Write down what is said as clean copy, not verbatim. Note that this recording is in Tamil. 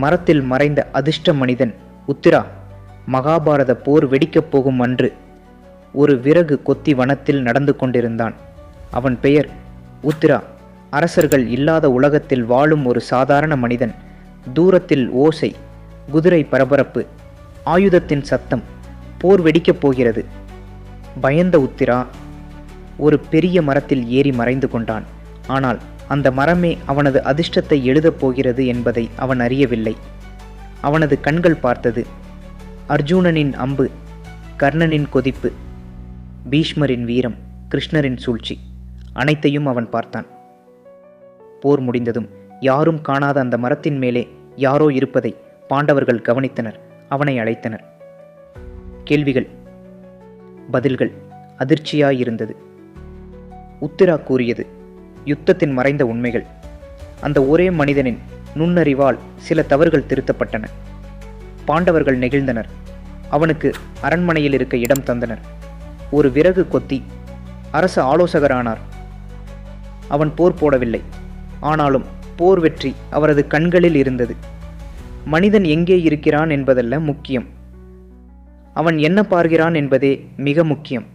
மரத்தில் மறைந்த அதிர்ஷ்ட மனிதன் உத்திரா மகாபாரத போர் வெடிக்கப் போகும் அன்று ஒரு விறகு கொத்தி வனத்தில் நடந்து கொண்டிருந்தான். அவன் பெயர் உத்திரா. அரசர்கள் இல்லாத உலகத்தில் வாழும் ஒரு சாதாரண மனிதன். தூரத்தில் ஓசை, குதிரை பரபரப்பு, ஆயுதத்தின் சத்தம். போர் வெடிக்கப் போகிறது. பயந்த உத்திரா ஒரு பெரிய மரத்தில் ஏறி மறைந்து கொண்டான். ஆனால் அந்த மரமே அவனது அதிர்ஷ்டத்தை எழுதப் போகிறது என்பதை அவன் அறியவில்லை. அவனது கண்கள் பார்த்தது. அர்ஜுனனின் அம்பு, கர்ணனின் கொதிப்பு, பீஷ்மரின் வீரம், கிருஷ்ணரின் சூழ்ச்சி, அனைத்தையும் அவன் பார்த்தான். போர் முடிந்ததும் யாரும் காணாத அந்த மரத்தின் மேலே யாரோ இருப்பதை பாண்டவர்கள் கவனித்தனர். அவனை அழைத்தனர். கேள்விகள், பதில்கள் அதிர்ச்சியாயிருந்தது. உத்திரா கூறியது யுத்தத்தின் மறைந்த உண்மைகள். அந்த ஒரே மனிதனின் நுண்ணறிவால் சில தவறுகள் திருத்தப்பட்டன. பாண்டவர்கள் நெகிழ்ந்தனர். அவனுக்கு அரண்மனையில் இருக்க இடம் தந்தனர். ஒரு விறகு கொத்தி அரச ஆலோசகரானார். அவன் போர் போடவில்லை. ஆனாலும் போர் வெற்றி அவரது கண்களில் இருந்தது. மனிதன் எங்கே இருக்கிறான் என்பதல்ல முக்கியம், அவன் என்ன பார்க்கிறான் என்பதே மிக முக்கியம்.